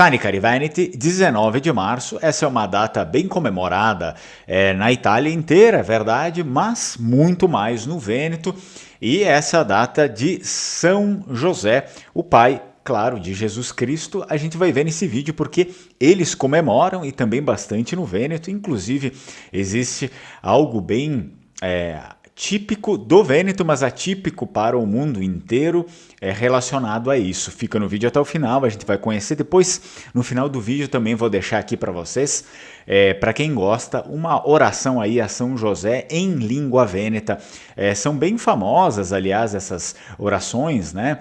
Sani Cari Veneti, 19 de março, essa é uma data bem comemorada na Itália inteira, é verdade, mas muito mais no Vêneto, e essa é a data de São José, o pai, claro, de Jesus Cristo. A gente vai ver nesse vídeo porque eles comemoram e também bastante no Vêneto, inclusive existe algo bem típico do Vêneto, mas atípico para o mundo inteiro, relacionado a isso. Fica no vídeo até o final, a gente vai conhecer. Depois, no final do vídeo, também vou deixar aqui para vocês, para quem gosta, uma oração aí a São José em língua vêneta. São bem famosas, aliás, essas orações, né?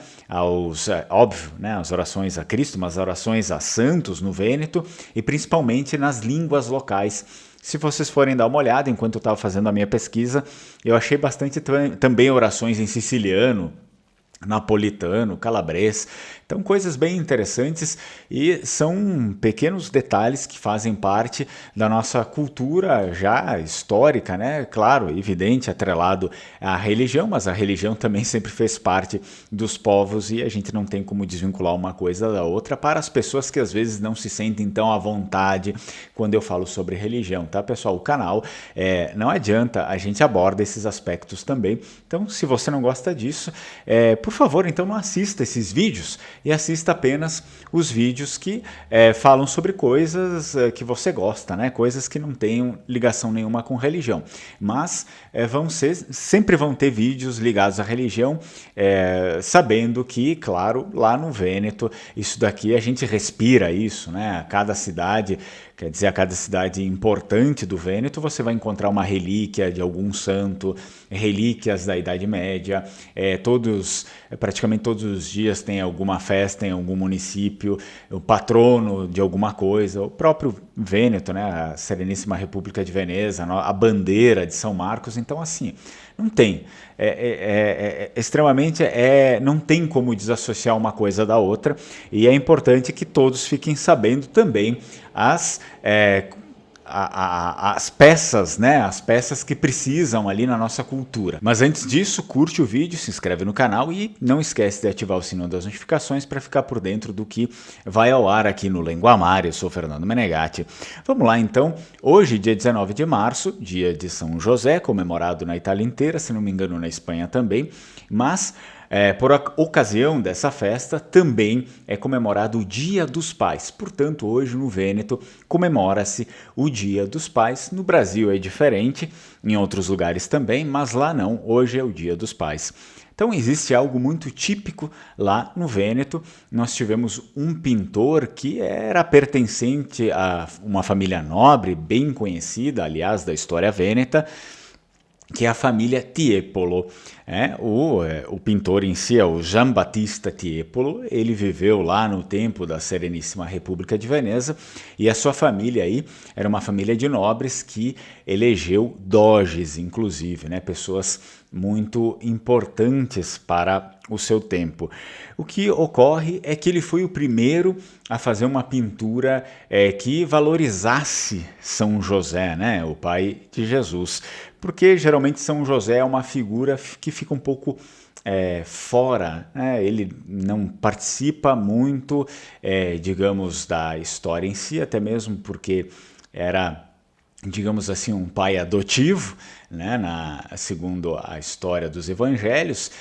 Óbvio, né? As orações a Cristo, mas orações a santos no Vêneto e principalmente nas línguas locais. Se vocês forem dar uma olhada, enquanto eu estava fazendo a minha pesquisa, eu achei bastante também orações em siciliano, napolitano, calabrês, então coisas bem interessantes e são pequenos detalhes que fazem parte da nossa cultura já histórica, né? Claro, evidente, atrelado à religião, mas a religião também sempre fez parte dos povos e a gente não tem como desvincular uma coisa da outra para as pessoas que às vezes não se sentem tão à vontade quando eu falo sobre religião, tá, pessoal? O canal, não adianta, a gente aborda esses aspectos também, então se você não gosta disso, por favor, então não assista esses vídeos e assista apenas os vídeos que falam sobre coisas que você gosta, né? Coisas que não tenham ligação nenhuma com religião. Mas sempre vão ter vídeos ligados à religião, sabendo que, claro, lá no Vêneto, isso daqui a gente respira isso, né? Cada cidade, quer dizer, a cada cidade importante do Vêneto, você vai encontrar uma relíquia de algum santo, relíquias da Idade Média, praticamente todos os dias tem alguma festa em algum município, o patrono de alguma coisa, o próprio Vêneto, né, a Sereníssima República de Veneza, a bandeira de São Marcos, então assim, não tem, extremamente, não tem como desassociar uma coisa da outra e é importante que todos fiquem sabendo também as peças, né? As peças que precisam ali na nossa cultura. Mas antes disso, curte o vídeo, se inscreve no canal e não esquece de ativar o sininho das notificações para ficar por dentro do que vai ao ar aqui no Linguamar. Eu sou Fernando Menegatti. Vamos lá então, hoje, dia 19 de março, dia de São José, comemorado na Itália inteira, se não me engano na Espanha também, mas por ocasião dessa festa, também é comemorado o Dia dos Pais. Portanto, hoje no Vêneto comemora-se o Dia dos Pais. No Brasil é diferente, em outros lugares também, mas lá não, hoje é o Dia dos Pais. Então existe algo muito típico lá no Vêneto. Nós tivemos um pintor que era pertencente a uma família nobre, bem conhecida, aliás, da história vêneta, que é a família Tiepolo. O pintor em si é o Giambattista Tiepolo, ele viveu lá no tempo da Sereníssima República de Veneza e a sua família aí era uma família de nobres que elegeu doges, inclusive, né, pessoas muito importantes para o seu tempo. O que ocorre é que ele foi o primeiro a fazer uma pintura que valorizasse São José, né, o pai de Jesus, porque geralmente São José é uma figura que fica um pouco fora, né? Ele não participa muito, digamos, da história em si, até mesmo porque era, digamos assim, um pai adotivo, né, segundo a história dos evangelhos,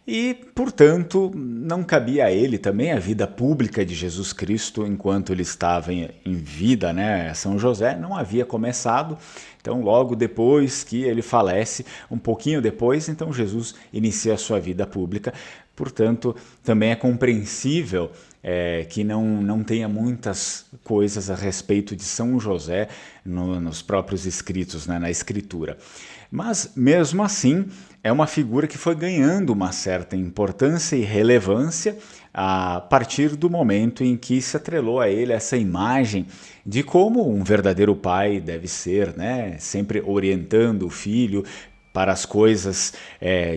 e, portanto, não cabia a ele também a vida pública de Jesus Cristo enquanto ele estava em vida, né? São José não havia começado, então logo depois que ele falece, um pouquinho depois, então Jesus inicia a sua vida pública, portanto, também é compreensível que não tenha muitas coisas a respeito de São José nos próprios escritos, né, na escritura. Mas, mesmo assim, é uma figura que foi ganhando uma certa importância e relevância a partir do momento em que se atrelou a ele essa imagem de como um verdadeiro pai deve ser, né? Sempre orientando o filho para as coisas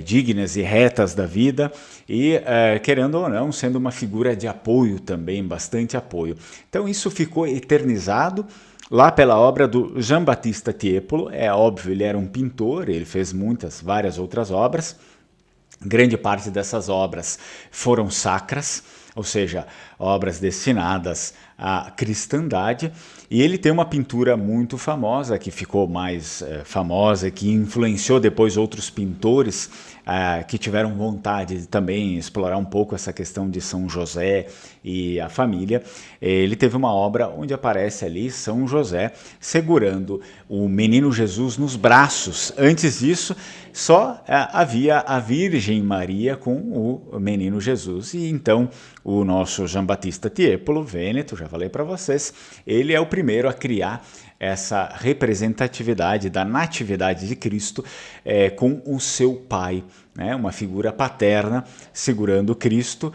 dignas e retas da vida e, querendo ou não, sendo uma figura de apoio também, bastante apoio. Então isso ficou eternizado lá pela obra do Giambattista Tiepolo. É óbvio, ele era um pintor, ele fez várias outras obras. Grande parte dessas obras foram sacras, ou seja, obras destinadas a cristandade. E ele tem uma pintura muito famosa, que ficou mais famosa, que influenciou depois outros pintores que tiveram vontade de também explorar um pouco essa questão de São José e a família. Ele teve uma obra onde aparece ali São José segurando o menino Jesus nos braços. Antes disso, só havia a Virgem Maria com o menino Jesus. E então o nosso Gian Battista Tiepolo, Vêneto, já falei para vocês, ele é o primeiro a criar essa representatividade da natividade de Cristo com o seu pai, né? Uma figura paterna segurando Cristo,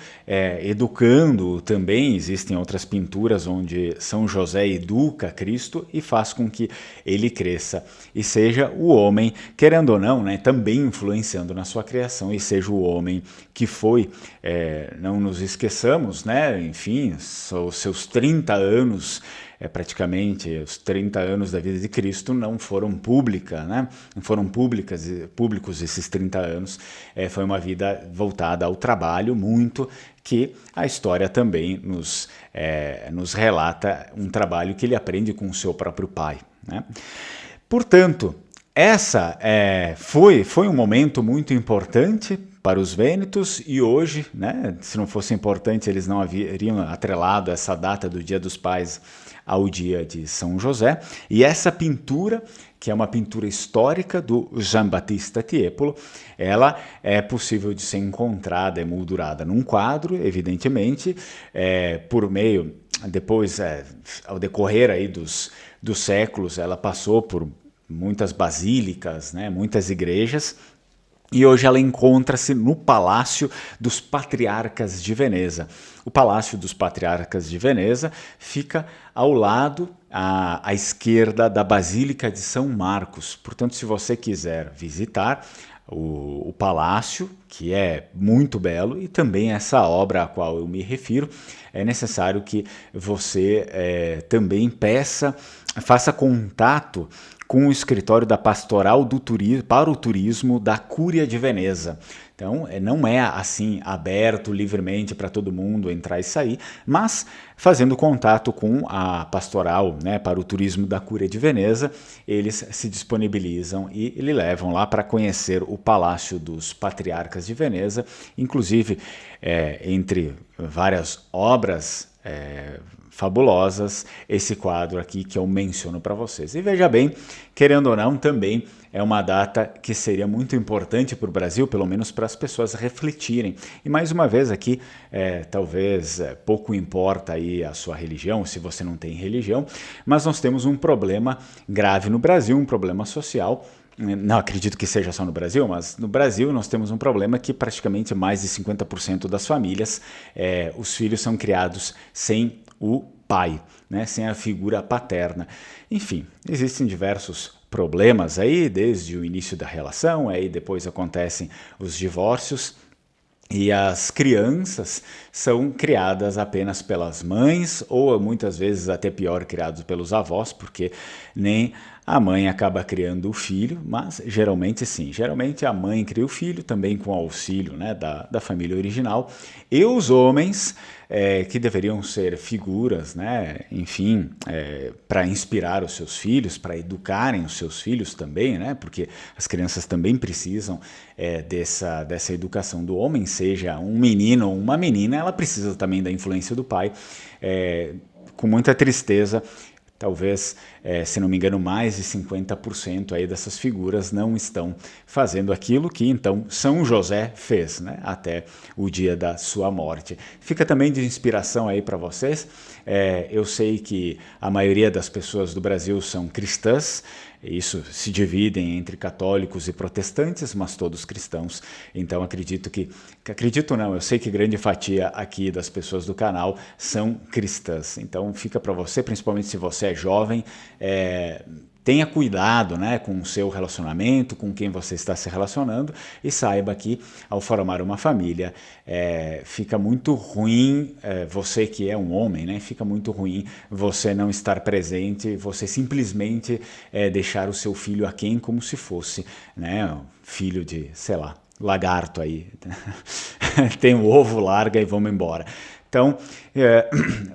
educando também. Existem outras pinturas onde São José educa Cristo e faz com que ele cresça e seja o homem, querendo ou não, né, também influenciando na sua criação, e seja o homem que foi, não nos esqueçamos, né, enfim, os seus 30 anos, praticamente os 30 anos da vida de Cristo não foram públicos, né? Não foram públicos esses 30 anos. Foi uma vida voltada ao trabalho, muito, que a história também nos relata um trabalho que ele aprende com o seu próprio pai, né? Portanto, essa foi um momento muito importante para os vênetos, e hoje, né, se não fosse importante, eles não haveriam atrelado essa data do Dia dos Pais ao dia de São José. E essa pintura, que é uma pintura histórica do Gian Battista Tiepolo, ela é possível de ser encontrada, emoldurada num quadro, evidentemente, por meio, depois, ao decorrer aí dos séculos, ela passou por muitas basílicas, né, muitas igrejas, e hoje ela encontra-se no Palácio dos Patriarcas de Veneza. O Palácio dos Patriarcas de Veneza fica ao lado, à esquerda da Basílica de São Marcos. Portanto, se você quiser visitar o palácio, que é muito belo, e também essa obra a qual eu me refiro, é necessário que você também faça contato com o escritório da Pastoral do Turismo, para o Turismo da Cúria de Veneza. Então, não é assim aberto livremente para todo mundo entrar e sair, mas fazendo contato com a Pastoral, né, para o Turismo da Cúria de Veneza, eles se disponibilizam e lhe levam lá para conhecer o Palácio dos Patriarcas de Veneza, inclusive entre várias obras fabulosas, esse quadro aqui que eu menciono para vocês. E veja bem, querendo ou não, também é uma data que seria muito importante para o Brasil, pelo menos para as pessoas refletirem. E mais uma vez aqui, talvez pouco importa aí a sua religião, se você não tem religião, mas nós temos um problema grave no Brasil, um problema social. Não acredito que seja só no Brasil, mas no Brasil nós temos um problema que praticamente mais de 50% das famílias, os filhos são criados sem o pai, né, sem a figura paterna. Enfim, existem diversos problemas aí, desde o início da relação, aí depois acontecem os divórcios, e as crianças são criadas apenas pelas mães, ou muitas vezes até pior, criados pelos avós, porque nem a mãe acaba criando o filho, mas geralmente sim. Geralmente a mãe cria o filho, também com auxílio, né, da família original. E os homens, que deveriam ser figuras, né, enfim, para inspirar os seus filhos, para educarem os seus filhos também, né, porque as crianças também precisam dessa educação do homem, seja um menino ou uma menina, ela precisa também da influência do pai. Com muita tristeza, talvez, se não me engano, mais de 50% aí dessas figuras não estão fazendo aquilo que, então, São José fez, né, até o dia da sua morte. Fica também de inspiração aí para vocês. Eu sei que a maioria das pessoas do Brasil são cristãs, isso se dividem entre católicos e protestantes, mas todos cristãos. Então acredito não, eu sei que grande fatia aqui das pessoas do canal são cristãs. Então fica para você, principalmente se você é jovem, tenha cuidado, né, com o seu relacionamento, com quem você está se relacionando, e saiba que ao formar uma família fica muito ruim, você que é um homem, né, fica muito ruim você não estar presente, você simplesmente deixar o seu filho aquém como se fosse, né, filho de, sei lá, lagarto aí, tem o ovo, larga e vamos embora. Então,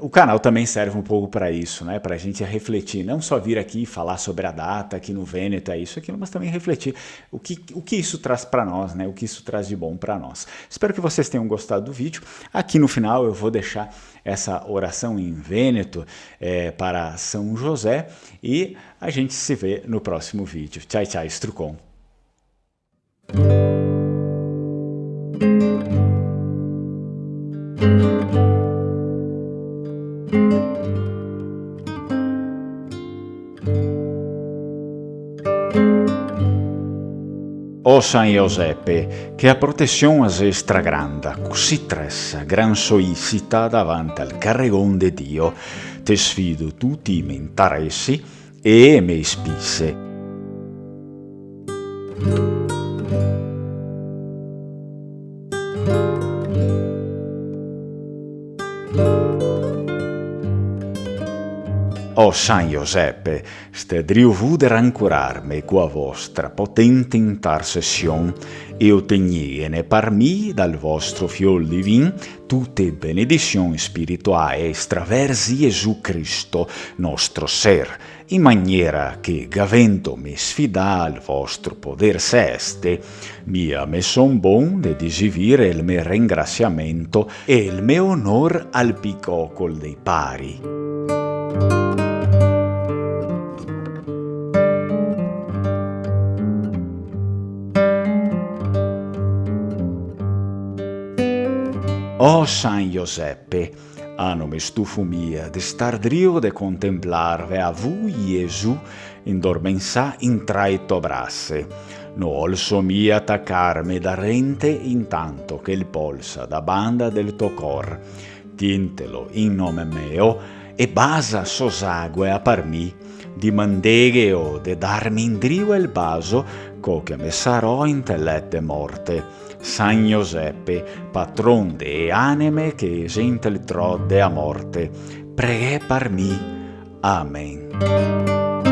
o canal também serve um pouco para isso, né? Para a gente refletir, não só vir aqui falar sobre a data, aqui no Vêneto, é isso, aquilo, mas também refletir o que isso traz para nós, né? O que isso traz de bom para nós. Espero que vocês tenham gostado do vídeo. Aqui no final eu vou deixar essa oração em Vêneto para São José e a gente se vê no próximo vídeo. Tchau, tchau, Strucon. Ó San Giuseppe, che a protezione es extra granda, così tressa, gran soicità davanti al carregón de Dio, te sfido tutti i miei interessi e me spisse. O San Giuseppe, stedriu vuder ancurarme qua vostra potente intercession e otteniene par mi dal vostro fiol divin tutte benedizioni spirituali extraversi Gesù Cristo, nostro ser, in maniera che, gavendo me sfida al vostro poder celeste, mia me son bon de disivire il me ringraziamento e il me onor al picocol dei pari. O San Giuseppe, non mi stufo mia de star drio de contemplarve a vui Gesù indormensà in traito brasse, no olso mia attaccarmi da rente intanto che il polsa da banda del tuo cor, tintelo in nome meo e basa sosague a par mi, di mandeghe o de darmi in drio il baso co che me sarò intellette morte. San Giuseppe, patron de anime che esentel trodde a morte, preghe par mi. Amen.